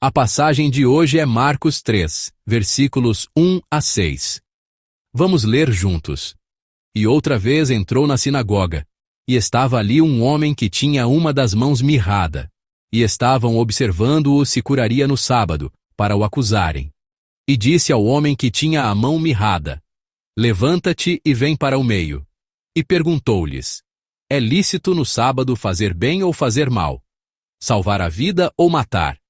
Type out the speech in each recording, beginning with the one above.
A passagem de hoje é Marcos 3, versículos 1 a 6. Vamos ler juntos. E outra vez entrou na sinagoga, e estava ali um homem que tinha uma das mãos mirrada, e estavam observando-o se curaria no sábado, para o acusarem. E disse ao homem que tinha a mão mirrada: Levanta-te e vem para o meio. E perguntou-lhes: É lícito no sábado fazer bem ou fazer mal? Salvar a vida ou matar?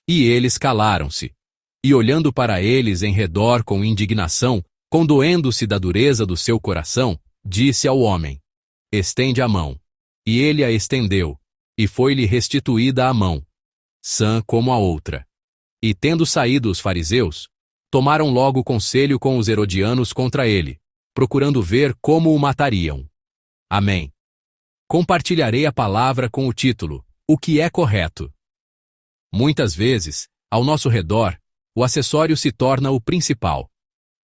E eles calaram-se. E olhando para eles em redor com indignação, condoendo-se da dureza do seu coração, disse ao homem: Estende a mão. E ele a estendeu, e foi-lhe restituída a mão, sã como a outra. E tendo saído os fariseus, tomaram logo conselho com os herodianos contra ele, procurando ver como o matariam. Amém. Compartilharei a palavra com o título: O que é correto? Muitas vezes, ao nosso redor, o acessório se torna o principal.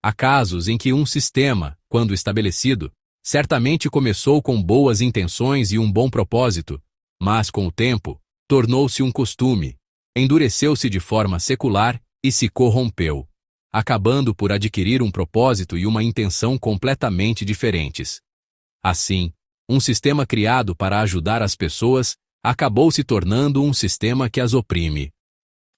Há casos em que um sistema, quando estabelecido, certamente começou com boas intenções e um bom propósito, mas com o tempo, tornou-se um costume, endureceu-se de forma secular e se corrompeu, acabando por adquirir um propósito e uma intenção completamente diferentes. Assim, um sistema criado para ajudar as pessoas acabou se tornando um sistema que as oprime.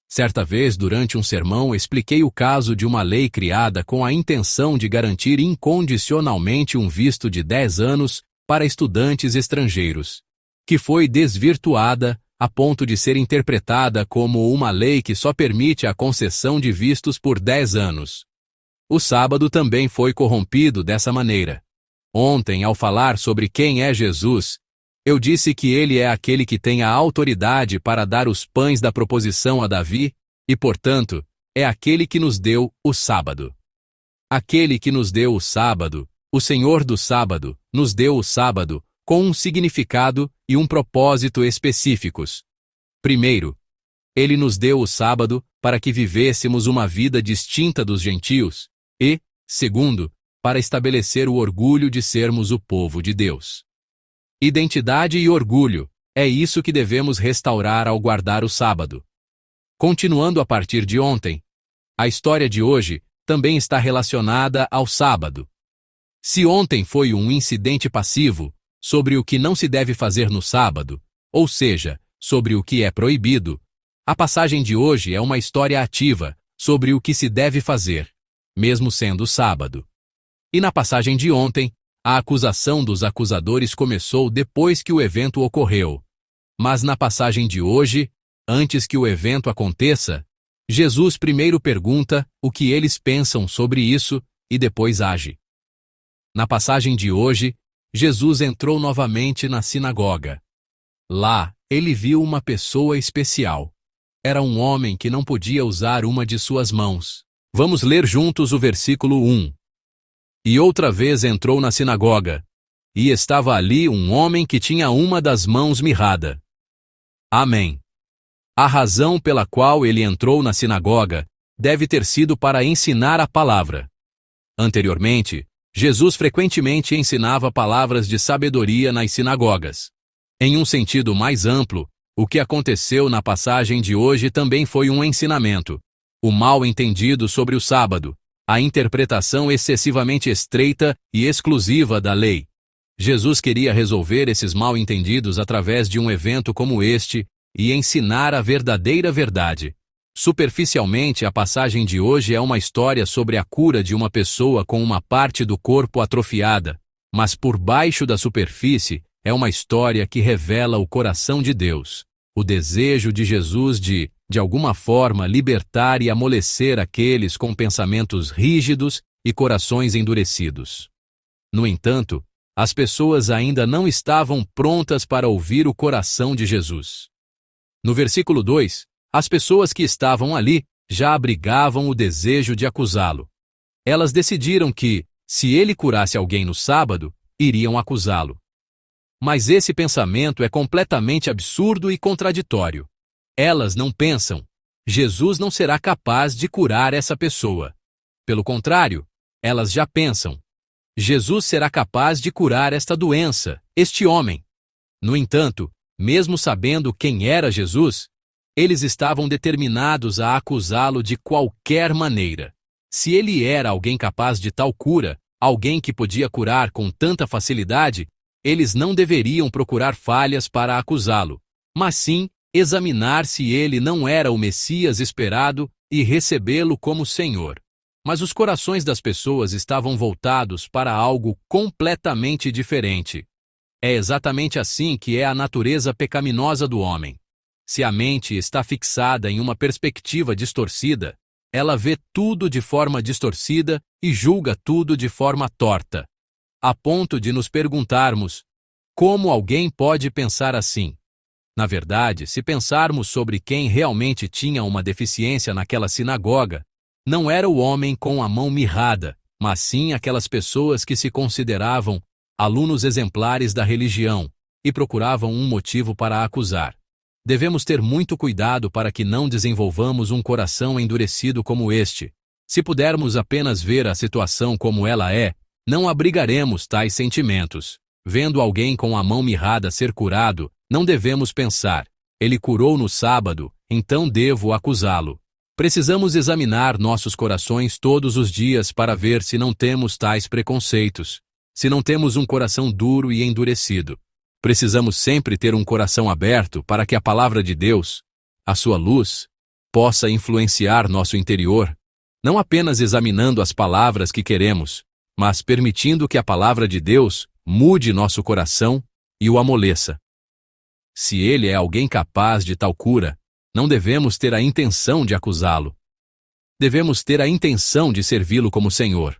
Certa vez, durante um sermão, expliquei o caso de uma lei criada com a intenção de garantir incondicionalmente um visto de 10 anos para estudantes estrangeiros, que foi desvirtuada a ponto de ser interpretada como uma lei que só permite a concessão de vistos por 10 anos. O sábado também foi corrompido dessa maneira. Ontem, ao falar sobre quem é Jesus, eu disse que ele é aquele que tem a autoridade para dar os pães da proposição a Davi e, portanto, é aquele que nos deu o sábado. Aquele que nos deu o sábado, o Senhor do sábado, nos deu o sábado com um significado e um propósito específicos. Primeiro, ele nos deu o sábado para que vivêssemos uma vida distinta dos gentios e, segundo, para estabelecer o orgulho de sermos o povo de Deus. Identidade e orgulho, é isso que devemos restaurar ao guardar o sábado. Continuando a partir de ontem, a história de hoje também está relacionada ao sábado. Se ontem foi um incidente passivo sobre o que não se deve fazer no sábado, ou seja, sobre o que é proibido, a passagem de hoje é uma história ativa sobre o que se deve fazer, mesmo sendo sábado. E na passagem de ontem, a acusação dos acusadores começou depois que o evento ocorreu. Mas na passagem de hoje, antes que o evento aconteça, Jesus primeiro pergunta o que eles pensam sobre isso e depois age. Na passagem de hoje, Jesus entrou novamente na sinagoga. Lá, ele viu uma pessoa especial. Era um homem que não podia usar uma de suas mãos. Vamos ler juntos o versículo 1. E outra vez entrou na sinagoga, e estava ali um homem que tinha uma das mãos mirrada. Amém. A razão pela qual ele entrou na sinagoga deve ter sido para ensinar a palavra. Anteriormente, Jesus frequentemente ensinava palavras de sabedoria nas sinagogas. Em um sentido mais amplo, o que aconteceu na passagem de hoje também foi um ensinamento, o mal entendido sobre o sábado, a interpretação excessivamente estreita e exclusiva da lei. Jesus queria resolver esses mal-entendidos através de um evento como este e ensinar a verdadeira verdade. Superficialmente, a passagem de hoje é uma história sobre a cura de uma pessoa com uma parte do corpo atrofiada, mas por baixo da superfície é uma história que revela o coração de Deus, o desejo de Jesus de alguma forma, libertar e amolecer aqueles com pensamentos rígidos e corações endurecidos. No entanto, as pessoas ainda não estavam prontas para ouvir o coração de Jesus. No versículo 2, as pessoas que estavam ali já abrigavam o desejo de acusá-lo. Elas decidiram que, se ele curasse alguém no sábado, iriam acusá-lo. Mas esse pensamento é completamente absurdo e contraditório. Elas não pensam: Jesus não será capaz de curar essa pessoa. Pelo contrário, elas já pensam: Jesus será capaz de curar esta doença, este homem. No entanto, mesmo sabendo quem era Jesus, Eles estavam determinados a acusá-lo de qualquer maneira. Se ele era alguém capaz de tal cura, alguém que podia curar com tanta facilidade, eles não deveriam procurar falhas para acusá-lo, mas sim examinar se ele não era o Messias esperado e recebê-lo como Senhor. Mas os corações das pessoas estavam voltados para algo completamente diferente. É exatamente assim que é a natureza pecaminosa do homem. Se a mente está fixada em uma perspectiva distorcida, ela vê tudo de forma distorcida e julga tudo de forma torta, a ponto de nos perguntarmos: como alguém pode pensar assim? Na verdade, se pensarmos sobre quem realmente tinha uma deficiência naquela sinagoga, não era o homem com a mão mirrada, mas sim aquelas pessoas que se consideravam alunos exemplares da religião e procuravam um motivo para acusar. Devemos ter muito cuidado para que não desenvolvamos um coração endurecido como este. Se pudermos apenas ver a situação como ela é, não abrigaremos tais sentimentos. Vendo alguém com a mão mirrada ser curado, não devemos pensar: ele curou no sábado, então devo acusá-lo. Precisamos examinar nossos corações todos os dias para ver se não temos tais preconceitos, se não temos um coração duro e endurecido. Precisamos sempre ter um coração aberto para que a palavra de Deus, a sua luz, possa influenciar nosso interior, não apenas examinando as palavras que queremos, mas permitindo que a palavra de Deus mude nosso coração e o amoleça. Se ele é alguém capaz de tal cura, não devemos ter a intenção de acusá-lo. Devemos ter a intenção de servi-lo como Senhor.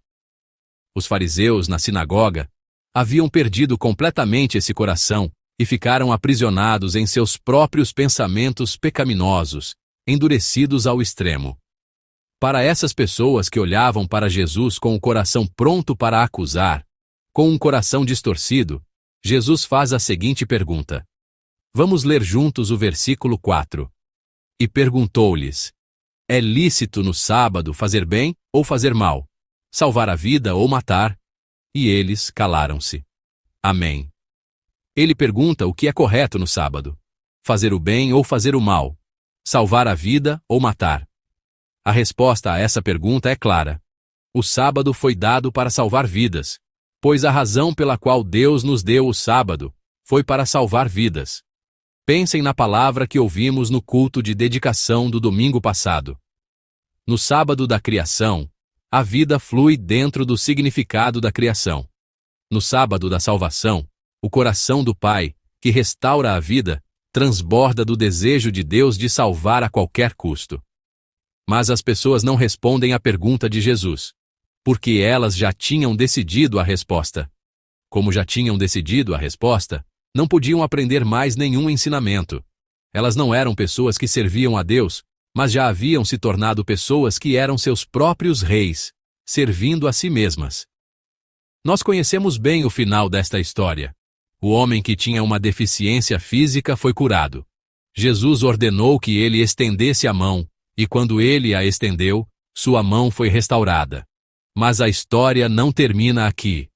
Os fariseus na sinagoga haviam perdido completamente esse coração e ficaram aprisionados em seus próprios pensamentos pecaminosos, endurecidos ao extremo. Para essas pessoas que olhavam para Jesus com o coração pronto para acusar, com um coração distorcido, Jesus faz a seguinte pergunta. Vamos ler juntos o versículo 4. E perguntou-lhes: é lícito no sábado fazer bem ou fazer mal? Salvar a vida ou matar? E eles calaram-se. Amém. Ele pergunta o que é correto no sábado: fazer o bem ou fazer o mal? Salvar a vida ou matar? A resposta a essa pergunta é clara. O sábado foi dado para salvar vidas, pois a razão pela qual Deus nos deu o sábado foi para salvar vidas. Pensem na palavra que ouvimos no culto de dedicação do domingo passado. No sábado da criação, a vida flui dentro do significado da criação. No sábado da salvação, o coração do Pai, que restaura a vida, transborda do desejo de Deus de salvar a qualquer custo. Mas as pessoas não respondem à pergunta de Jesus, porque elas já tinham decidido a resposta. Como já tinham decidido a resposta, não podiam aprender mais nenhum ensinamento. Elas não eram pessoas que serviam a Deus, mas já haviam se tornado pessoas que eram seus próprios reis, servindo a si mesmas. Nós conhecemos bem o final desta história. O homem que tinha uma deficiência física foi curado. Jesus ordenou que ele estendesse a mão, e quando ele a estendeu, sua mão foi restaurada. Mas a história não termina aqui.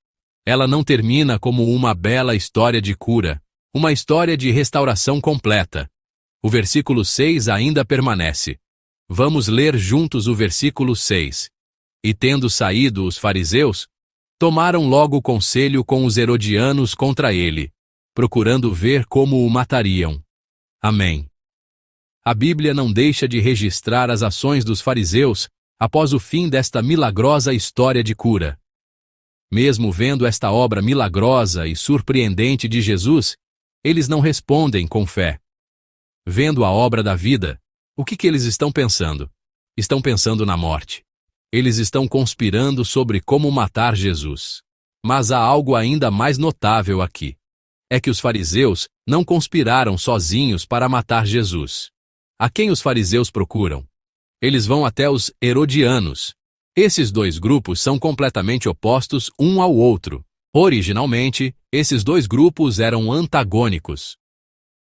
Ela não termina como uma bela história de cura, uma história de restauração completa. O versículo 6 ainda permanece. Vamos ler juntos o versículo 6. E tendo saído os fariseus, tomaram logo conselho com os herodianos contra ele, procurando ver como o matariam. Amém. A Bíblia não deixa de registrar as ações dos fariseus após o fim desta milagrosa história de cura. Mesmo vendo esta obra milagrosa e surpreendente de Jesus, eles não respondem com fé. Vendo a obra da vida, o que eles estão pensando? Estão pensando na morte. Eles estão conspirando sobre como matar Jesus. Mas há algo ainda mais notável aqui. É que os fariseus não conspiraram sozinhos para matar Jesus. A quem os fariseus procuram? Eles vão até os herodianos. Esses dois grupos são completamente opostos um ao outro. Originalmente, esses dois grupos eram antagônicos.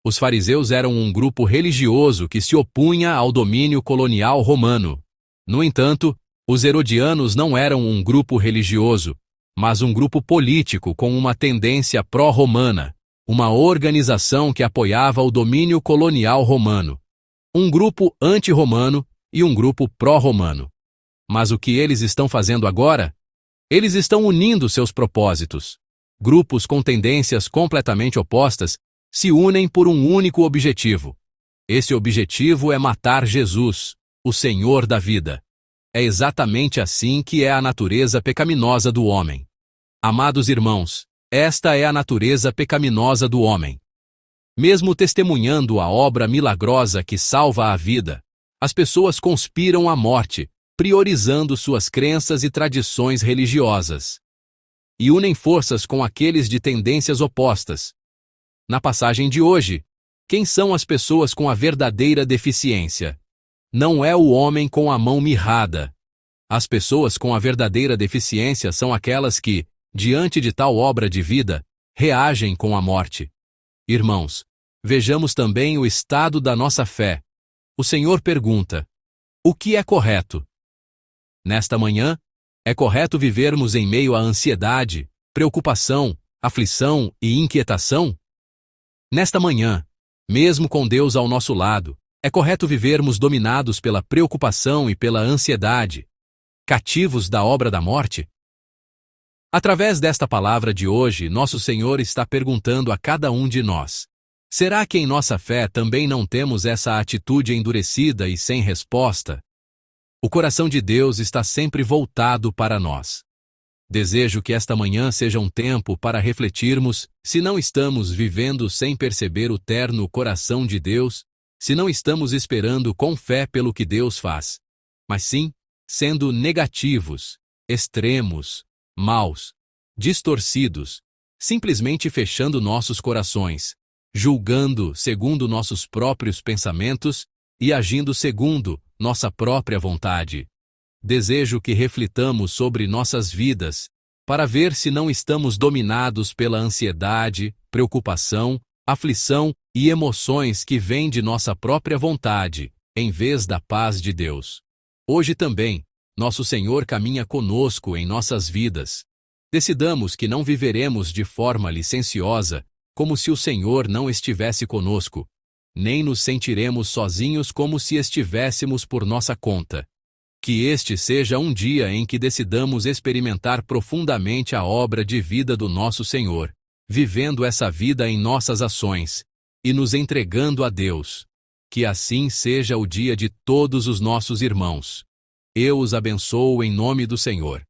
Os fariseus eram um grupo religioso que se opunha ao domínio colonial romano. No entanto, os herodianos não eram um grupo religioso, mas um grupo político com uma tendência pró-romana, uma organização que apoiava o domínio colonial romano. um grupo anti-romano e um grupo pró-romano. Mas o que eles estão fazendo agora? Eles estão unindo seus propósitos. Grupos com tendências completamente opostas se unem por um único objetivo. Esse objetivo é matar Jesus, o Senhor da vida. É exatamente assim que é a natureza pecaminosa do homem. Amados irmãos, esta é a natureza pecaminosa do homem. Mesmo testemunhando a obra milagrosa que salva a vida, as pessoas conspiram a morte, priorizando suas crenças e tradições religiosas. E unem forças com aqueles de tendências opostas. Na passagem de hoje, quem são as pessoas com a verdadeira deficiência? Não é o homem com a mão mirrada. As pessoas com a verdadeira deficiência são aquelas que, diante de tal obra de vida, reagem com a morte. Irmãos, vejamos também o estado da nossa fé. O Senhor pergunta: o que é correto? Nesta manhã, é correto vivermos em meio à ansiedade, preocupação, aflição e inquietação? Nesta manhã, mesmo com Deus ao nosso lado, é correto vivermos dominados pela preocupação e pela ansiedade, cativos da obra da morte? Através desta palavra de hoje, nosso Senhor está perguntando a cada um de nós: será que em nossa fé também não temos essa atitude endurecida e sem resposta? O coração de Deus está sempre voltado para nós. Desejo que esta manhã seja um tempo para refletirmos se não estamos vivendo sem perceber o terno coração de Deus, se não estamos esperando com fé pelo que Deus faz, mas sim sendo negativos, extremos, maus, distorcidos, simplesmente fechando nossos corações, julgando segundo nossos próprios pensamentos e agindo segundo nossa própria vontade. Desejo que reflitamos sobre nossas vidas, para ver se não estamos dominados pela ansiedade, preocupação, aflição e emoções que vêm de nossa própria vontade, em vez da paz de Deus. Hoje também, nosso Senhor caminha conosco em nossas vidas. Decidamos que não viveremos de forma licenciosa, como se o Senhor não estivesse conosco, nem nos sentiremos sozinhos como se estivéssemos por nossa conta. Que este seja um dia em que decidamos experimentar profundamente a obra de vida do nosso Senhor, vivendo essa vida em nossas ações e nos entregando a Deus. Que assim seja o dia de todos os nossos irmãos. Eu os abençoo em nome do Senhor.